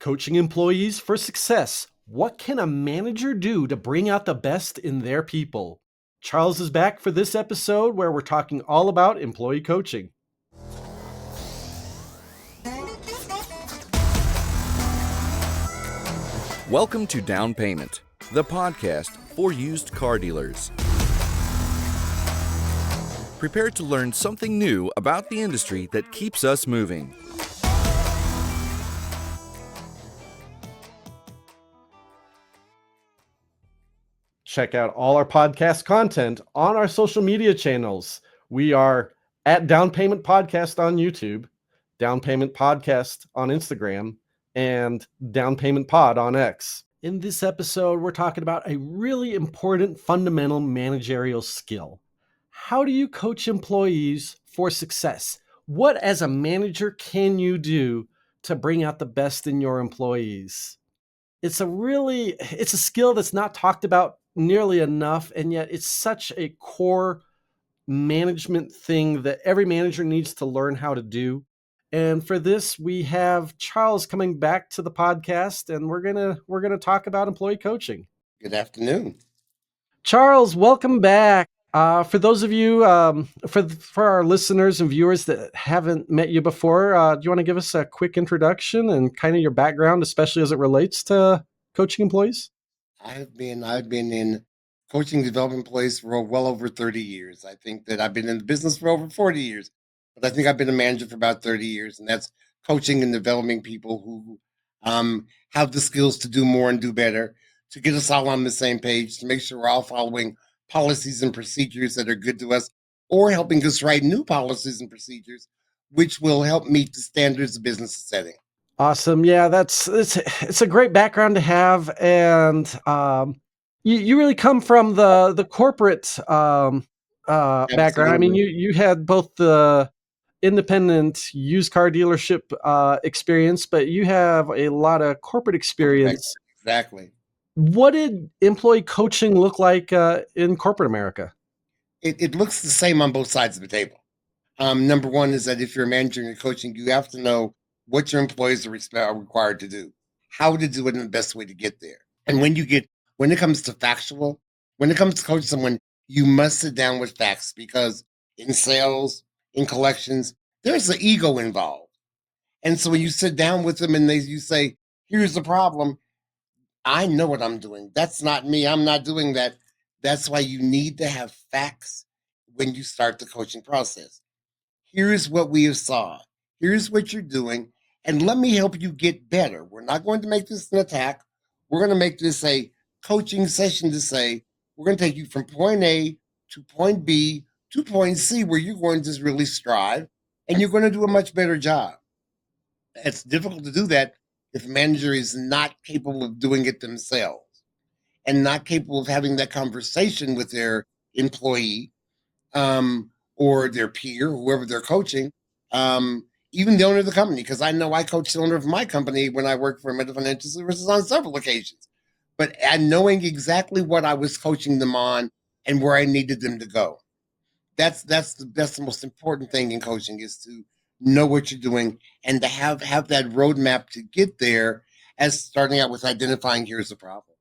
Coaching employees for success. What can a manager do to bring out the best in their people? Charles is back for this episode where we're talking all about employee coaching. Welcome to Down Payment, the podcast for used car dealers. Prepare to learn something new about the industry that keeps us moving. Check out all our podcast content on our social media channels. We are at Down Payment Podcast on YouTube, Down Payment Podcast on Instagram, and Down Payment Pod on X. In this episode, we're talking about a really important fundamental managerial skill. How do you coach employees for success? What, as a manager, can you do to bring out the best in your employees? It's a skill that's not talked about nearly enough, and yet it's such a core management thing that every manager needs to learn how to do. And for this, we have Charles coming back to the podcast, and we're gonna talk about employee coaching. Good afternoon. Charles, welcome back. For those of you, for our listeners and viewers that haven't met you before, do you want to give us a quick introduction and kind of your background, especially as it relates to coaching employees? I've been in coaching and development employees for well over 30 years. I think that I've been in the business for over 40 years, but I think I've been a manager for about 30 years, and that's coaching and developing people who have the skills to do more and do better, to get us all on the same page, to make sure we're all following policies and procedures that are good to us, or helping us write new policies and procedures, which will help meet the standards the business is setting. Awesome. Yeah, it's a great background to have, and you really come from the corporate background. I mean, you had both the independent used car dealership experience, but you have a lot of corporate experience. Exactly. What did employee coaching look like in corporate America? It looks the same on both sides of the table. Number one is that if you're managing and coaching, you have to know what your employees are required to do, how to do it in the best way to get there. And when it comes to coaching someone, you must sit down with facts, because in sales, in collections, there's the ego involved. And so when you sit down with them and you say, here's the problem, I know what I'm doing. That's not me. I'm not doing that. That's why you need to have facts when you start the coaching process. Here's what we have saw. Here's what you're doing. And let me help you get better. We're not going to make this an attack. We're going to make this a coaching session to say, we're going to take you from point A to point B to point C, where you're going to just really strive and you're going to do a much better job. It's difficult to do that if a manager is not capable of doing it themselves and not capable of having that conversation with their employee or their peer, whoever they're coaching, even the owner of the company. Because I know I coached the owner of my company when I worked for Meta Financial Services on several occasions. But knowing exactly what I was coaching them on and where I needed them to go. That's the most important thing in coaching, is to know what you're doing and to have that roadmap to get there, as starting out with identifying here's the problem.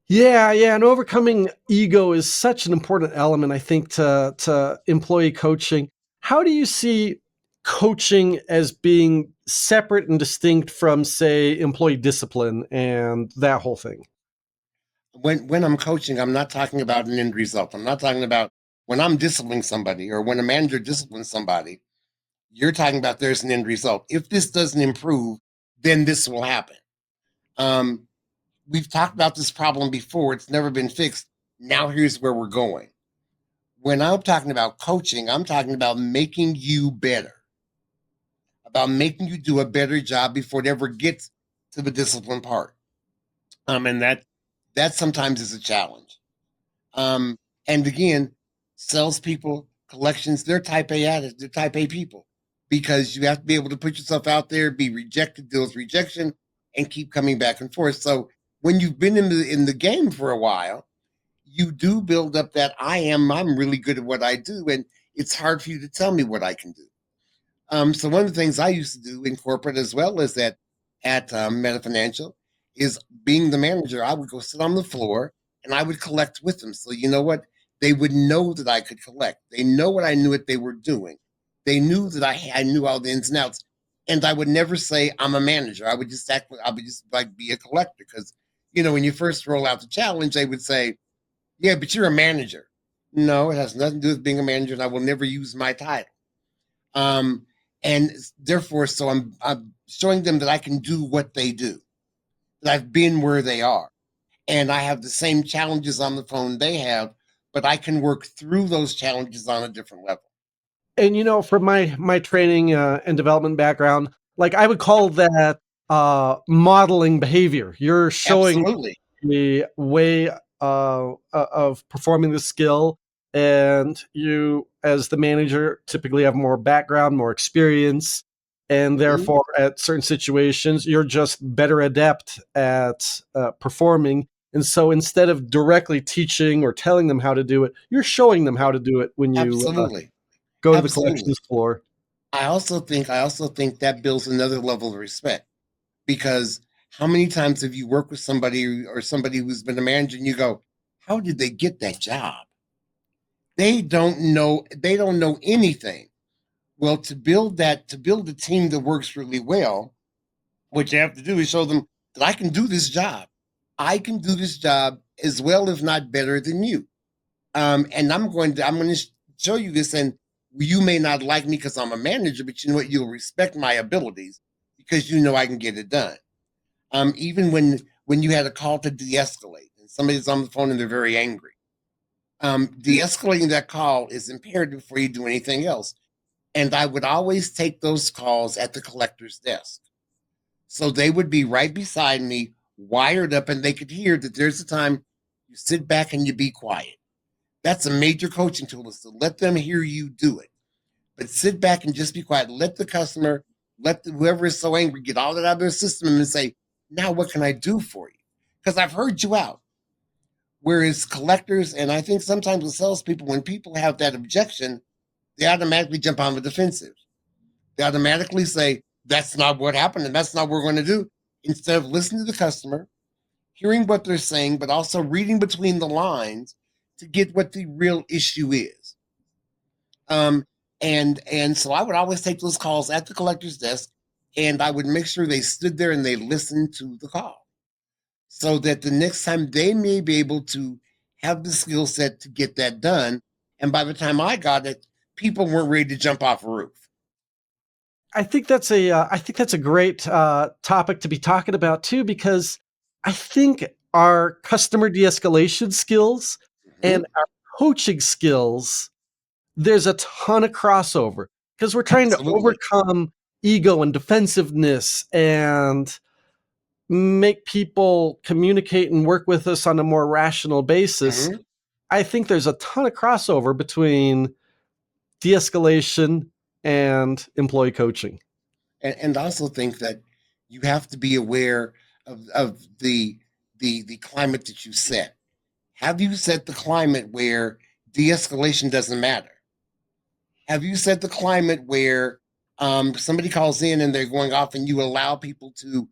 Yeah, and overcoming ego is such an important element, I think, to employee coaching. How do you see coaching as being separate and distinct from, say, employee discipline and that whole thing? When I'm coaching, I'm not talking about an end result. I'm not talking about when I'm disciplining somebody or when a manager disciplines somebody. You're talking about there's an end result. If this doesn't improve, then this will happen. We've talked about this problem before. It's never been fixed. Now here's where we're going. When I'm talking about coaching, I'm talking about making you better, about making you do a better job before it ever gets to the discipline part. And that sometimes is a challenge. And again, salespeople, collections, they're type A people, because you have to be able to put yourself out there, be rejected, deal with rejection, and keep coming back and forth. So when you've been in the game for a while, you do build up that I'm really good at what I do, and it's hard for you to tell me what I can do. So one of the things I used to do in corporate as well is that at Meta Financial is being the manager. I would go sit on the floor and I would collect with them. So you know what? They would know that I could collect. They know what I knew what they were doing. They knew that I knew all the ins and outs. And I would never say I'm a manager. I would just act. I would just like be a collector because when you first roll out the challenge, they would say, "Yeah, but you're a manager." No, it has nothing to do with being a manager, and I will never use my title. Um, and therefore, so I'm showing them that I can do what they do. That I've been where they are, and I have the same challenges on the phone they have, but I can work through those challenges on a different level. And from my training and development background, like I would call that modeling behavior. You're showing Absolutely. the way of performing the skill, and you, as the manager, typically have more background, more experience, and Mhm. therefore, at certain situations, you're just better adept at performing. And so, instead of directly teaching or telling them how to do it, you're showing them how to do it when you Absolutely. go to the Absolutely. collections floor. I also think that builds another level of respect because how many times have you worked with somebody or somebody who's been a manager and you go, how did they get that job? They don't know anything. Well, to build a team that works really well, what you have to do is show them that I can do this job. I can do this job as well, if not better than you. And I'm going to show you this, and you may not like me because I'm a manager, but you know what? You'll respect my abilities because you know I can get it done. Even when you had a call to de-escalate and somebody's on the phone and they're very angry, de-escalating that call is imperative before you do anything else. And I would always take those calls at the collector's desk. So they would be right beside me, wired up, and they could hear that there's a time you sit back and you be quiet. That's a major coaching tool is to let them hear you do it. But sit back and just be quiet. Let the customer, whoever is so angry, get all that out of their system and say, now what can I do for you? Because I've heard you out. Whereas collectors, and I think sometimes with salespeople, when people have that objection, they automatically jump on the defensive. They automatically say, that's not what happened and that's not what we're going to do. Instead of listening to the customer, hearing what they're saying, but also reading between the lines to get what the real issue is. Um, and so I would always take those calls at the collector's desk, and I would make sure they stood there and they listened to the call, so that the next time they may be able to have the skill set to get that done. And by the time I got it, people weren't ready to jump off a roof. I think that's a great topic to be talking about too, because I think our customer de-escalation skills Mhm. and our coaching skills, there's a ton of crossover because we're trying to Absolutely. overcome ego and defensiveness and make people communicate and work with us on a more rational basis. Mhm. I think there's a ton of crossover between de-escalation and employee coaching. And also think that you have to be aware of the climate that you set. Have you set the climate where de-escalation doesn't matter? Have you set the climate where somebody calls in and they're going off and you allow people to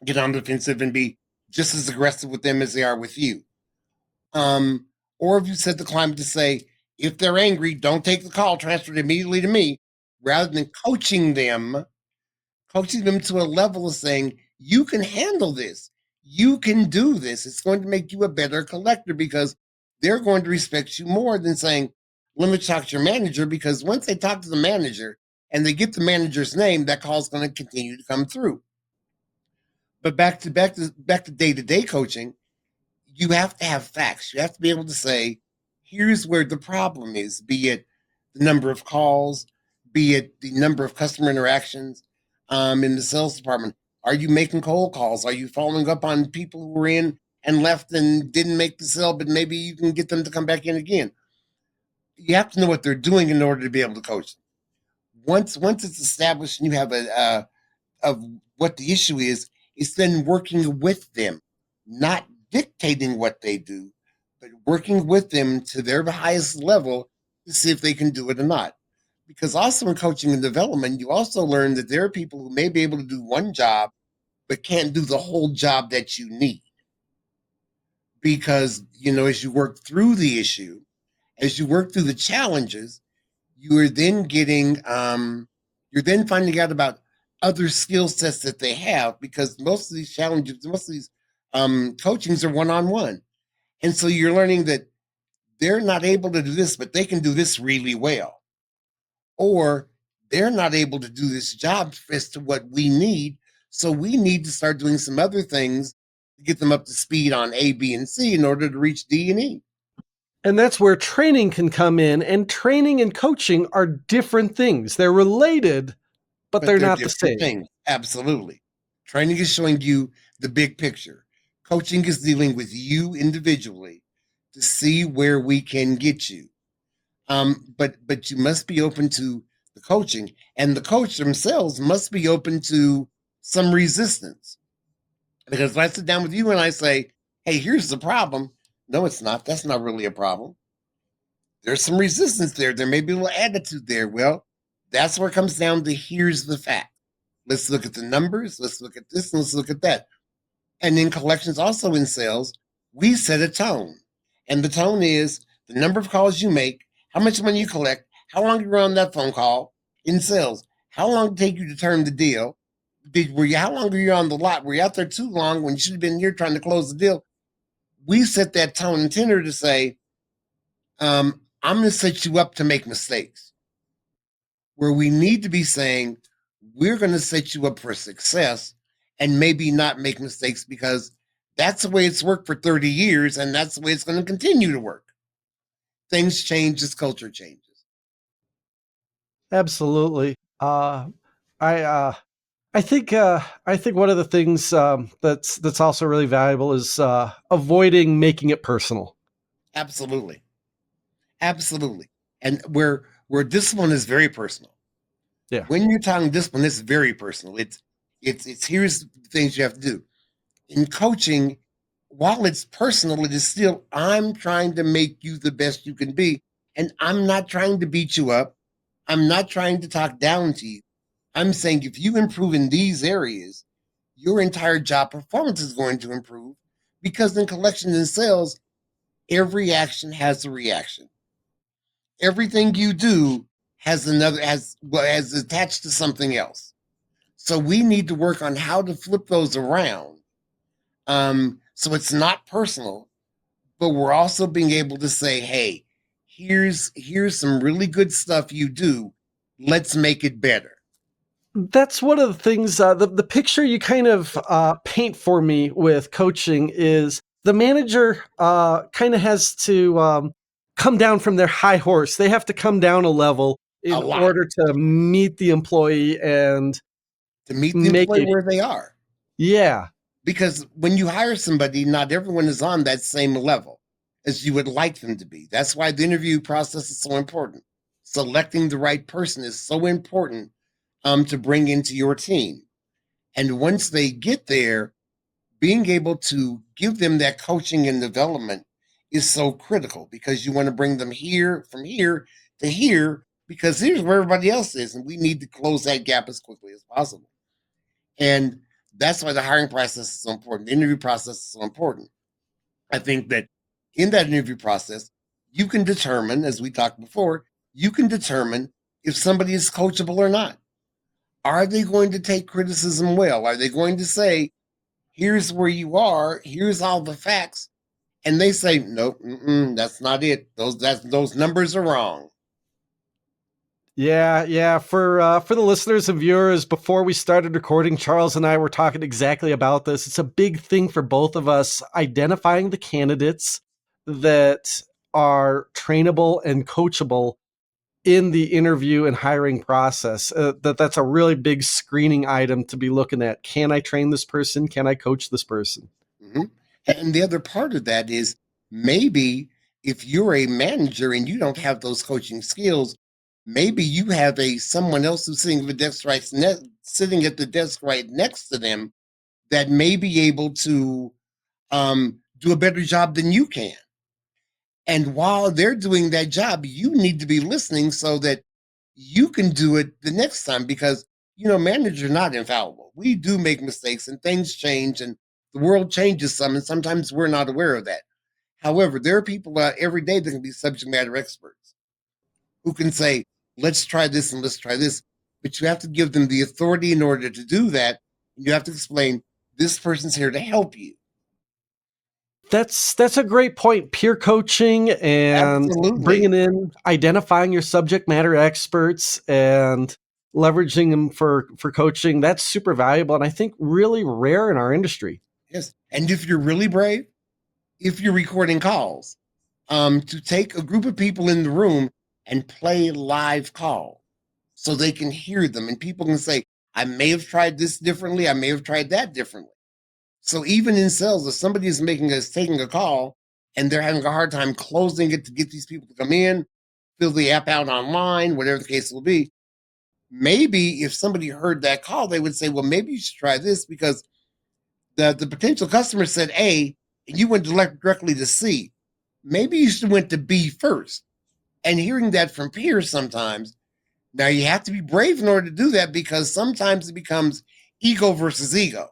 get on the defensive and be just as aggressive with them as they are with you? Um, or have you set the climate to say, if they're angry, don't take the call, transfer it immediately to me, rather than coaching them to a level of saying, you can handle this. You can do this. It's going to make you a better collector because they're going to respect you more than saying, let me talk to your manager. Because once they talk to the manager and they get the manager's name, that call is going to continue to come through. But back to day-to-day coaching, you have to have facts. You have to be able to say, here's where the problem is, be it the number of calls, be it the number of customer interactions in the sales department. Are you making cold calls? Are you following up on people who were in and left and didn't make the sale, but maybe you can get them to come back in again? You have to know what they're doing in order to be able to coach them. Once it's established and you have a of what the issue is, it's then working with them, not dictating what they do, but working with them to their highest level to see if they can do it or not. Because also in coaching and development, you also learn that there are people who may be able to do one job but can't do the whole job that you need. Because, as you work through the issue, as you work through the challenges, you are then you're then finding out about other skill sets that they have, because most of these challenges, most of these coachings are one-on-one. And so you're learning that they're not able to do this, but they can do this really well. Or they're not able to do this job as to what we need. So we need to start doing some other things to get them up to speed on A, B, and C in order to reach D and E. And that's where training can come in. And training and coaching are different things. They're related, but they're not the same. Things. Absolutely. Training is showing you the big picture. Coaching is dealing with you individually to see where we can get you. But you must be open to the coaching, and the coach themselves must be open to some resistance. Because if I sit down with you and I say, hey, here's the problem. No, it's not. That's not really a problem. There's some resistance there. There may be a little attitude there. Well, that's where it comes down to here's the fact. Let's look at the numbers. Let's look at this. And let's look at that. And in collections, also in sales, we set a tone. And the tone is the number of calls you make, how much money you collect, how long you're on that phone call. In sales, how long did it take you to turn the deal? How long were you on the lot? Were you out there too long when you should have been here trying to close the deal? We set that tone and tenor to say, I'm going to set you up to make mistakes. Where we need to be saying, we're going to set you up for success and maybe not make mistakes, because that's the way it's worked for 30 years and that's the way it's going to continue to work. Things change as culture changes. Absolutely. I think one of the things that's also really valuable is avoiding making it personal. Absolutely. And where discipline is very personal. Yeah. When you're talking discipline, it's very personal. It's here's the things you have to do. In coaching, while it's personal, it is still, I'm trying to make you the best you can be. And I'm not trying to beat you up. I'm not trying to talk down to you. I'm saying if you improve in these areas, your entire job performance is going to improve, because in collections and sales, every action has a reaction. Everything you do has attached to something else. So we need to work on how to flip those around. So it's not personal, but we're also being able to say, hey, here's some really good stuff you do. Let's make it better. That's one of the things, the picture you kind of paint for me with coaching is the manager kind of has to come down from their high horse. They have to come down a level in order to meet the employee and to meet the employee where they are. Yeah. Because when you hire somebody, not everyone is on that same level as you would like them to be. That's why the interview process is so important. Selecting the right person is so important to bring into your team. And once they get there, being able to give them that coaching and development is so critical, because you want to bring them from here to here, because here's where everybody else is. And we need to close that gap as quickly as possible. And that's why the hiring process is so important. The interview process is so important. I think that in that interview process, you can determine, as we talked before, you can determine if somebody is coachable or not. Are they going to take criticism well? Are they going to say, here's where you are, here's all the facts, and they say, nope, that's not it. Those numbers are wrong. Yeah. For the listeners and viewers, before we started recording, Charles and I were talking exactly about this. It's a big thing for both of us, identifying the candidates that are trainable and coachable in the interview and hiring process. That's a really big screening item to be looking at. Can I train this person? Can I coach this person? Mm-hmm. And the other part of that is, maybe if you're a manager and you don't have those coaching skills, maybe you have someone else who's sitting at the desk right next to them that may be able to do a better job than you can. And while they're doing that job, you need to be listening so that you can do it the next time, because Managers are not infallible. We do make mistakes and things change and the world changes some, and sometimes we're not aware of that. However, there are people every day that can be subject matter experts who can say, let's try this and let's try this. But you have to give them the authority in order to do that. You have to explain this person's here to help you. That's a great point. Peer coaching and Absolutely. bringing in, identifying your subject matter experts and leveraging them for coaching. That's super valuable and I think really rare in our industry. Yes. And if you're really brave, if you're recording calls, to take a group of people in the room and play live call so they can hear them and people can say, I may have tried this differently. I may have tried that differently. So even in sales, if somebody is taking a call and they're having a hard time closing it to get these people to come in, fill the app out online, whatever the case will be, maybe if somebody heard that call, they would say, well, maybe you should try this because the potential customer said A and you went directly to C. Maybe you should have went to B first. And hearing that from peers sometimes, now you have to be brave in order to do that because sometimes it becomes ego versus ego.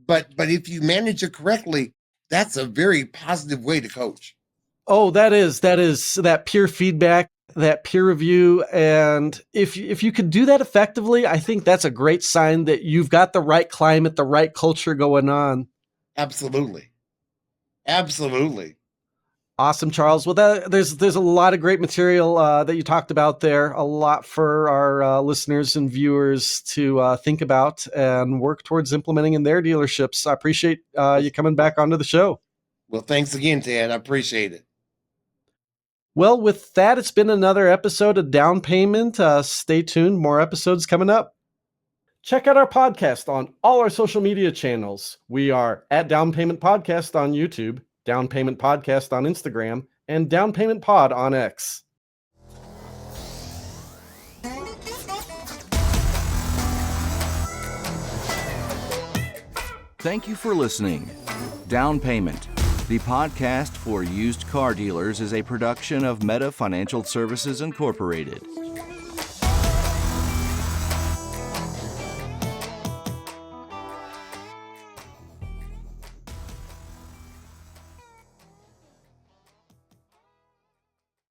But if you manage it correctly, that's a very positive way to coach. Oh, that is that peer feedback, that peer review. And if you could do that effectively, I think that's a great sign that you've got the right climate, the right culture going on. Absolutely. Absolutely. Awesome, Charles. Well, there's a lot of great material that you talked about there, a lot for our listeners and viewers to think about and work towards implementing in their dealerships. I appreciate you coming back onto the show. Well, thanks again, Ted. I appreciate it. Well, with that, it's been another episode of Down Payment. Stay tuned. More episodes coming up. Check out our podcast on all our social media channels. We are at Down Payment Podcast on YouTube, Down Payment Podcast on Instagram, and Down Payment Pod on X. Thank you for listening. Down Payment, the podcast for used car dealers, is a production of Meta Financial Services Incorporated.